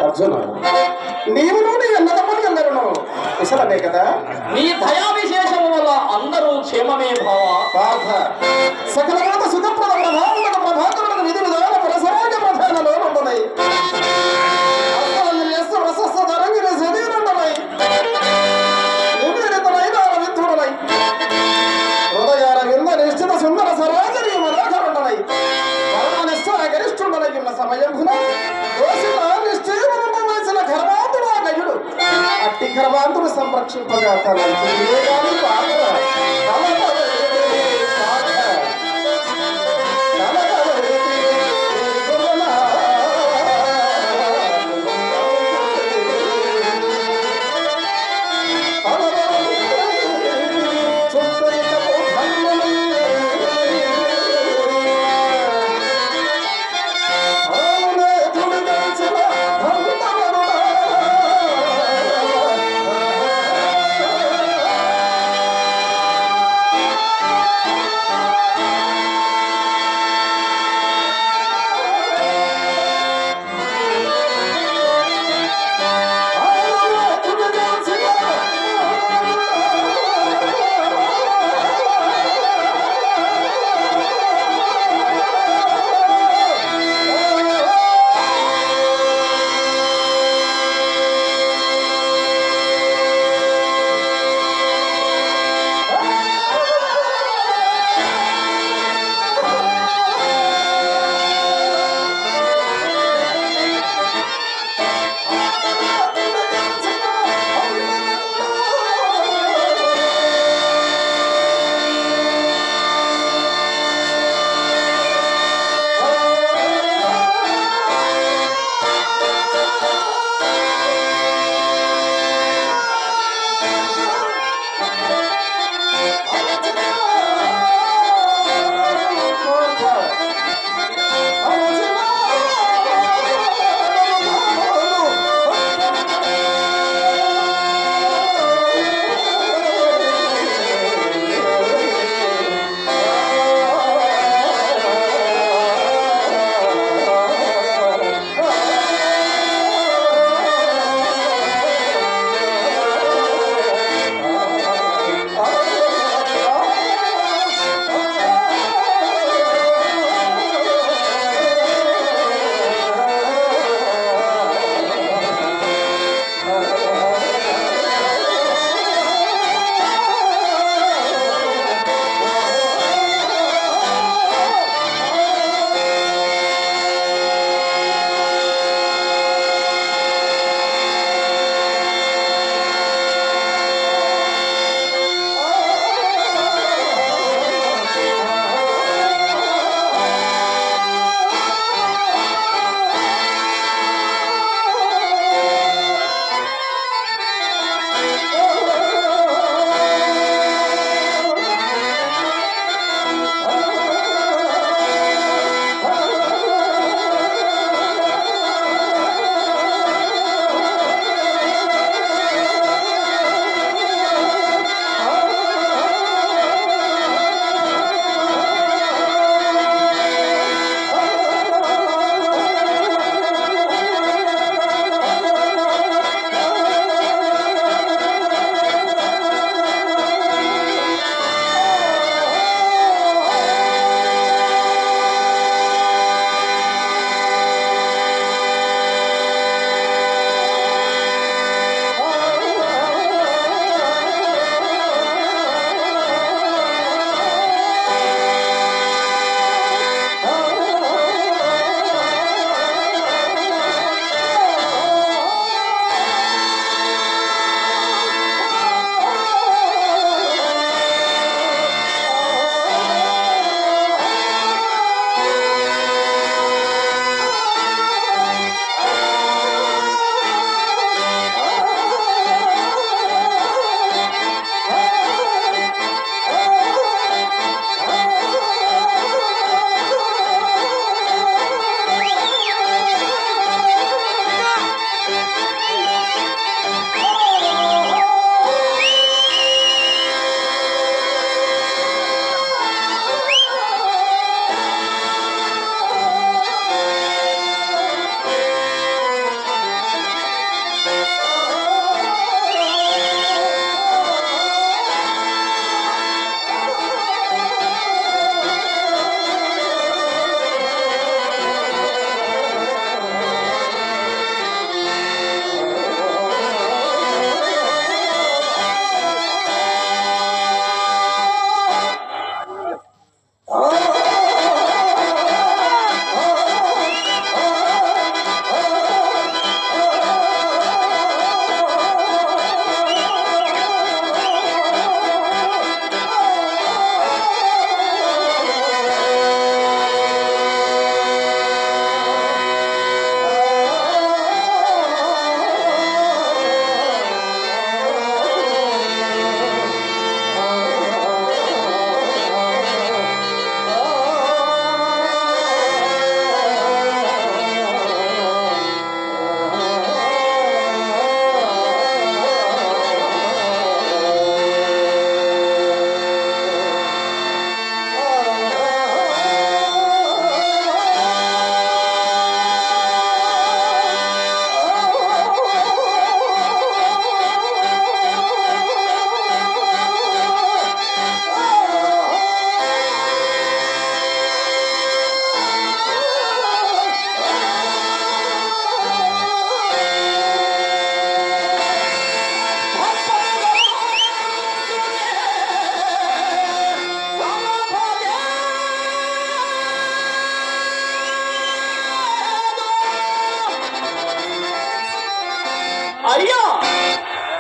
అర్జున, నీవు నీ అన్నదమ్ములు అందరూ కుశలమే కదా? నీ దయా విశేషము వల్ల అందరూ క్షేమమే భావ. పార్థ, సకల సుఖప్రద ప్రభావం ప్రభాకరులకు విధి విధాన ప్రసరాజ ప్రధానలో ఉంటున్నాయి. రంగిన శరీరుంటున్నాయి. విత్తుడున్నాయి. హృదయాల వింద నిశ్చిత సుందర సరాజరి మదాకరుంటున్నాయి. పరమనిష్ట గరిష్ఠుండలై ఉన్న సమయంలో నిశ్చయమైన గర్వాంతుడు ఆ గయుడు అట్టి గర్వాంతుడు సంరక్షింపగా తన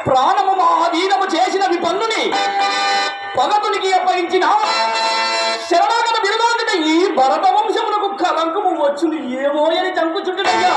ప్రాణము మా అధీనము చేసిన విపన్నుని పగతునికి అప్పగించిన శరణాగత బిరుదాంగత ఈ భరత వంశమునకు కలంకము వచ్చును ఏమో అని చంకుచుంటున్నయ్యా.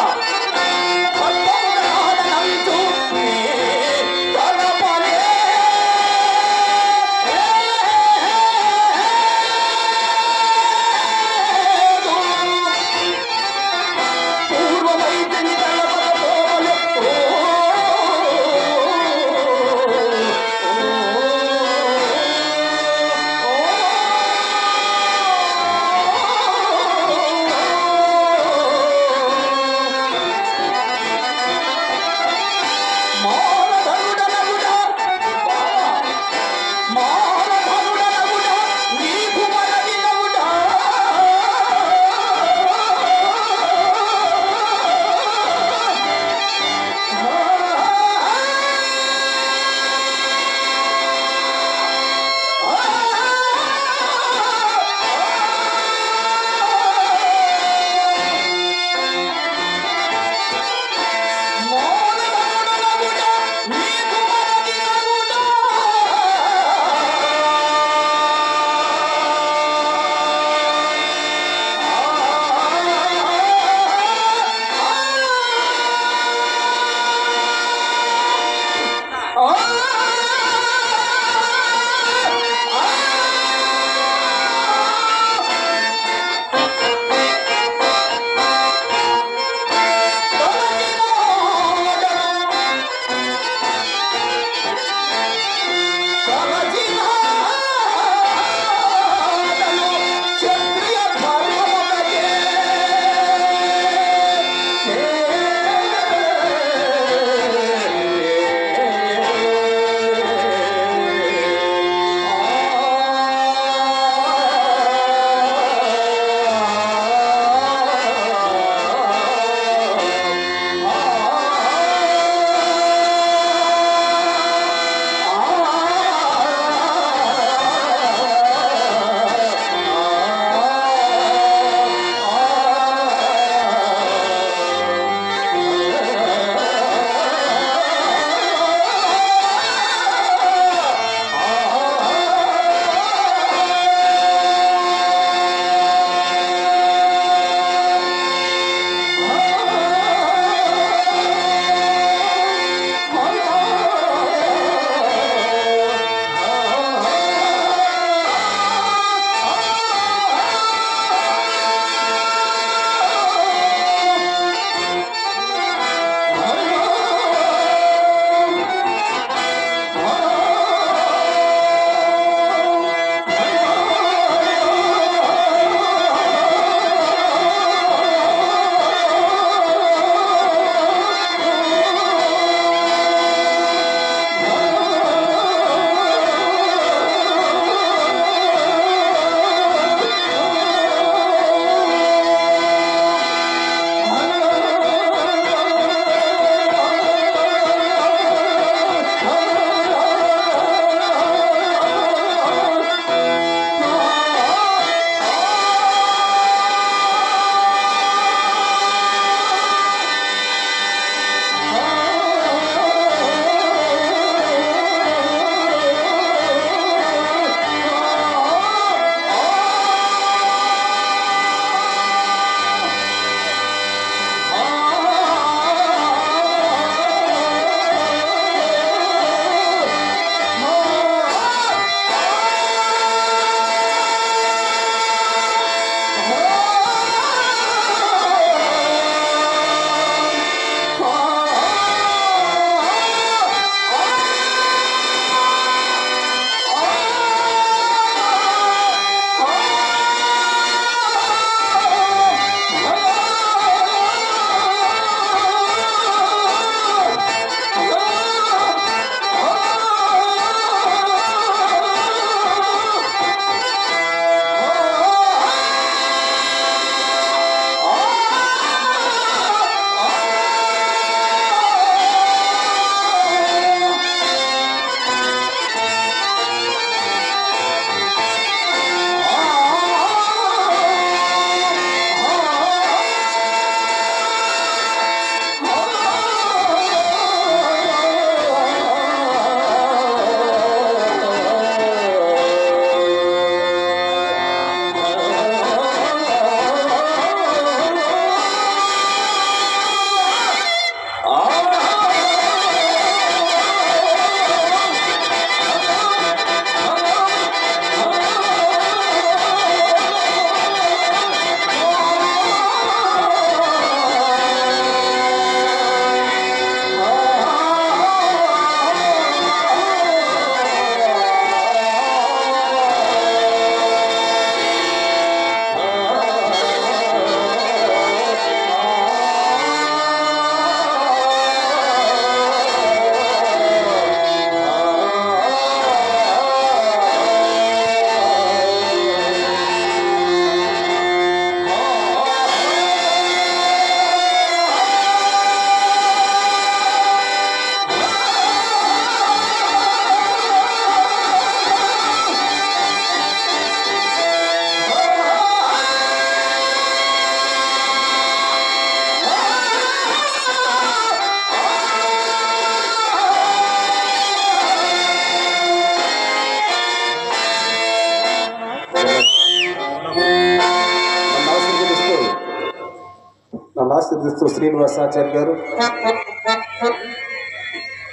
శ్రీనివాసాచార్య గారు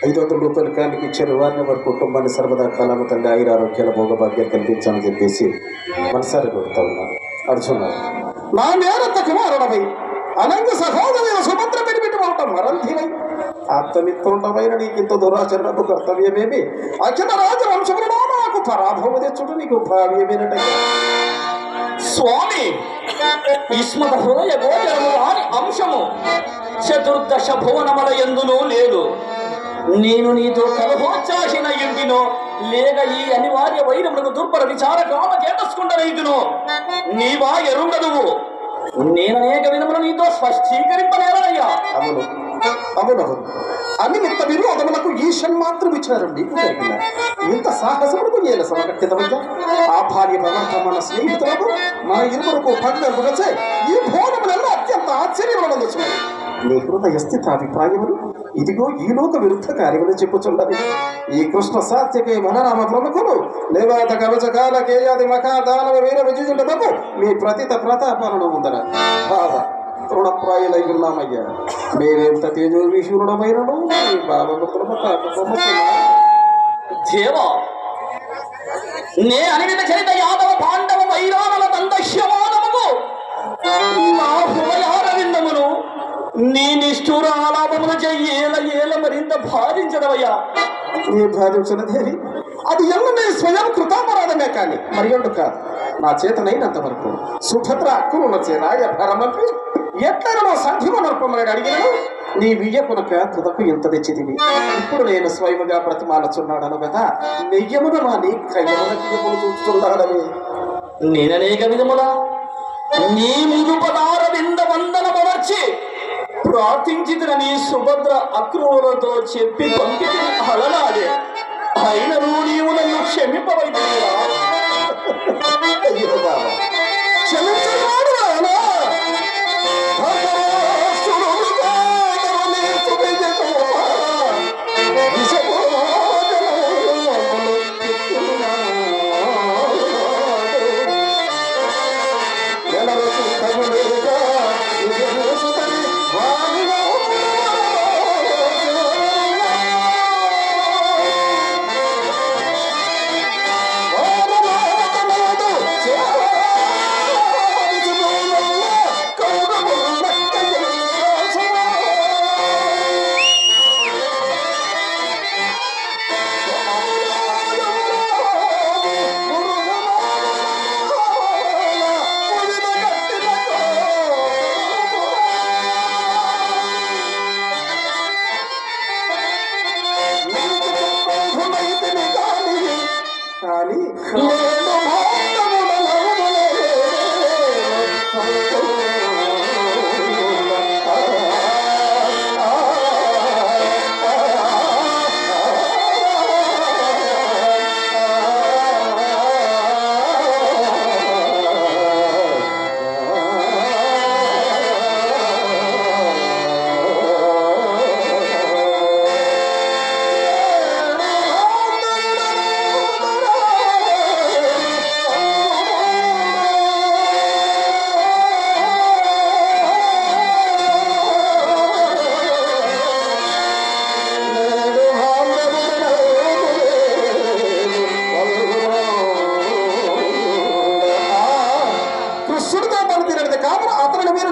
500 రూపాయలు కానికి ఇచ్చారు. వారిని వారి కుటుంబాన్ని సర్వదా కాలాల తండ్రి ఆయురారోగ్యాల భోగభాగ్యాలు కల్పించాలని చెప్పేసి మనసారి కొడుతా ఉన్నాను. అర్జున, నా మేనత్త కుమారుడవై అనంత సహోదరుల సుభద్ర పెరిపెట్టి ఉండటం మరంతివై ఆత్మమిత్రుండమైన నీకింత దురాచరణకు కర్తవ్యమేమి? అఖిల రాజవంశములలో నాకు పరాభవం తెచ్చుట నీకు భావ్యమేనటయ్యా. స్వామి, ఇస్మత హృదయ గోచరము వారి అంశము చతుర్దశ భువనముల ఎందునూ లేదు. నేను నీతో కలహోచ్చాసిన ఇంటినో లేక ఈ అనివార్య వైరములకు దుర్భర విచార కామ చేతస్కుండనైతునో నీవా ఎరుంగదువు. నేననేక విధములు నీతో స్పష్టీకరింపనేరనయ్యా. అవును అవునవును, అనిమిత్త విరోధములకు ఈశన్మాత్రం విచారం నీకు కలిగిన ఇంత సాహసములకు ఏల సమకట్టితమయ్యా. ఆ భార్య భగవంత మన స్నేహితులకు మన ఇరువురకు పగలే ఈ భోగములలో అత్యంత ఆశ్చర్యములందు నీ హృదయ స్థితాభిప్రాయములు ఇదిగో ఈ లోక విరుద్ధ కార్యములు చెప్పుచున్నది. ఈ కృష్ణ సాత్యకే మనరామ ప్రముఖులు లేవాత కవచకాల కేయాది మఖాదానవ వీర విజయులకు మీ ప్రతిత ప్రతాపాలను ఉందన బాధ తృణప్రాయులై ఉన్నామయ్యా. మేమెంత తేజోవిషుడమైనను మీ దేవా, నే అనిమిత చరిత యాదవ పాండవ వైరాణల దందశ్యమానముకు నా హృదయారవిందమును నీ నిష్ఠూర ఆలాపములు చెయ్యేల ఏల మరింత బాధించదవయ్యా. నీ బాధించినదేవి అది ఎల్లనే స్వయం కృతాపరాధమే కానీ మరి ఒట్టు కాదు. నా చేతనైనంత వరకు సుభద్ర అక్కున చేరాయభరమంపి ఎట్లనో సంధిమ నర్పమని అడిగినను నీ వియ్యకునక తుదకు ఎంత తెచ్చిదివి. ఇప్పుడు నేను స్వయముగా ప్రతిమాలచున్నాడను కదా, నెయ్యమును మా నీ కయ్యమును చూస్తున్నాడని నేననేక విధములా నీ ముదుపదార వింద వందనమవర్చి ప్రార్థించితినని సుభద్ర అక్రూరులతో చెప్పి పంపిణీ అలనాడే. అయినను నీవు నన్ను క్షమింపవైతివా?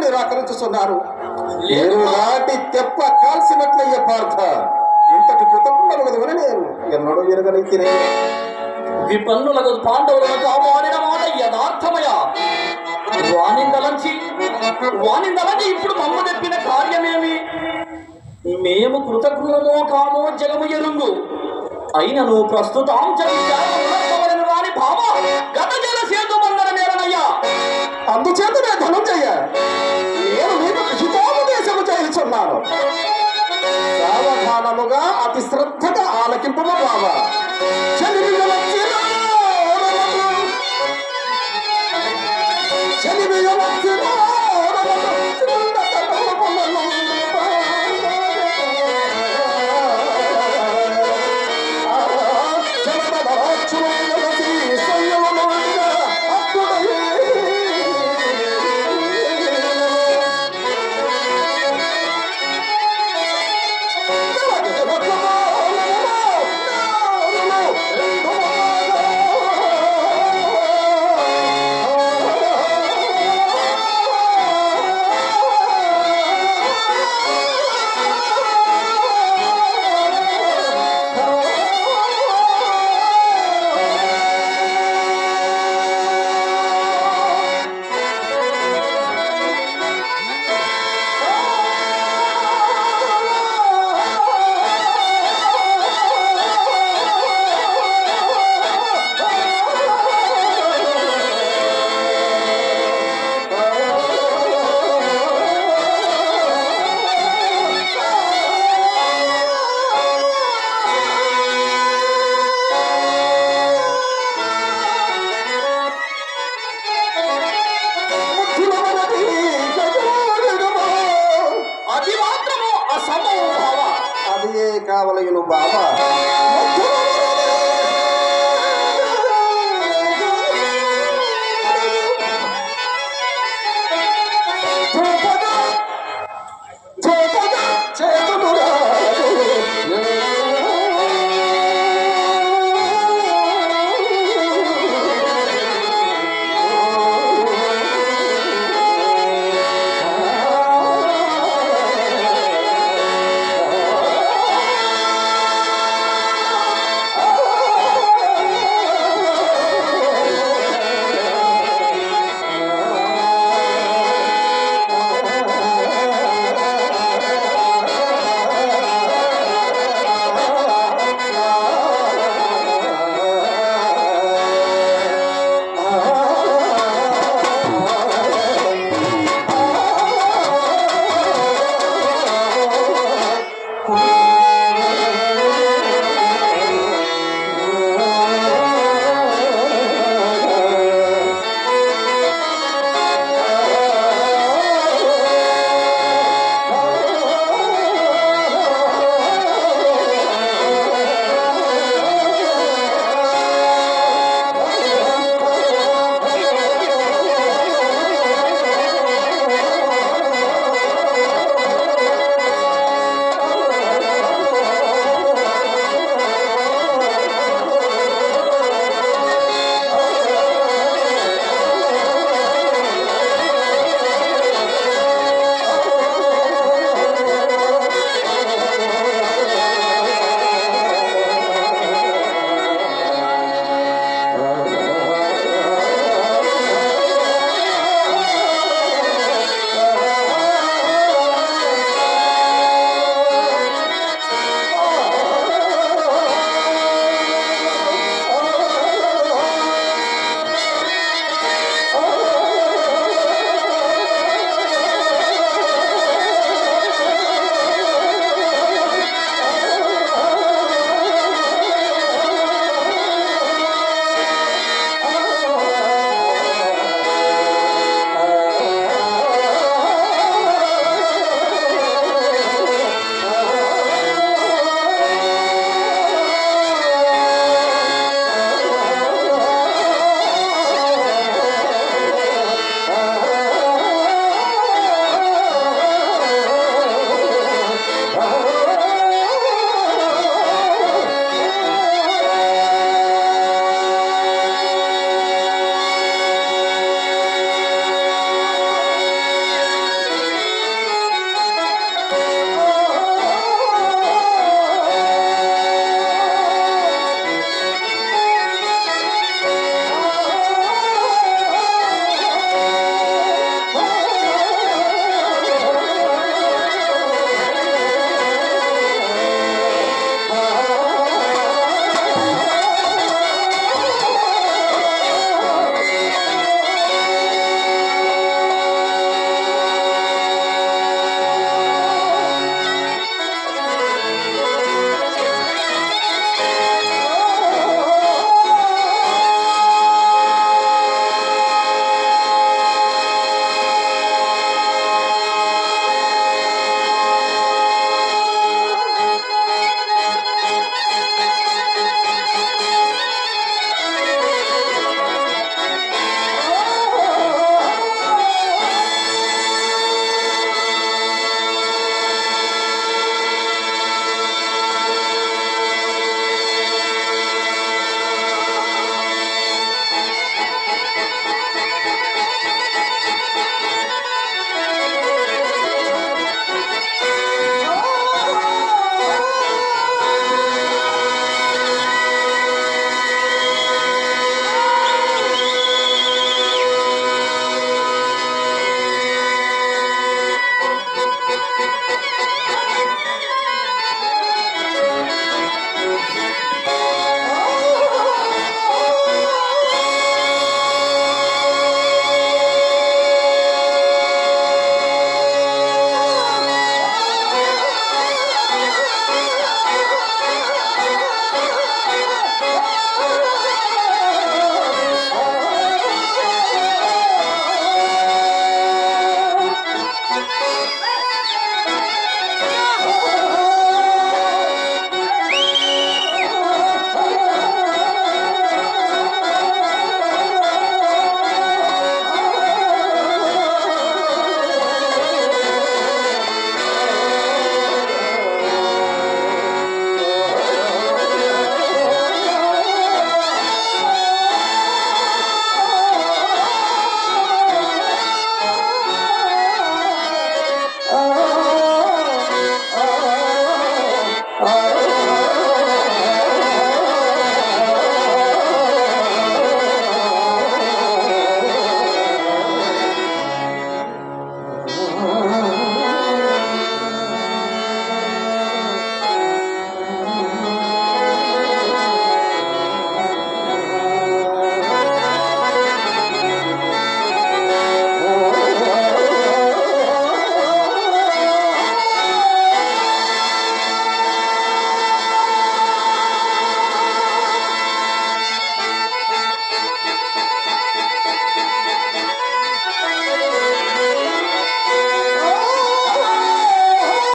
నిరాకరించుతున్నారు. నేను నాటి తెప్ప కాల్సినట్లయ్యే పార్థ ఇంతటి కృతజ్ఞతలు నేను ఎన్నడూ ఎరగనైతే విపన్నులకు పాండవులను కాపాడిన మాట యథార్థమయ. వానిందలంచి ఇప్పుడు మమ్మ తెప్పిన కార్యమేమి? మేము కృతజ్ఞమో కామో జగము ఎరుంగు. అయినను ప్రస్తుతం జగను వాని భావ గత జల సేతు బంధన మేరనయ్యా. అందుచేతనే ధనుంజయ నేను నీకు హితోపదేశము చేయుచున్నాను. సావధానముగా అతి శ్రద్ధగా ఆలకింపము బావ. కావలయును బాబా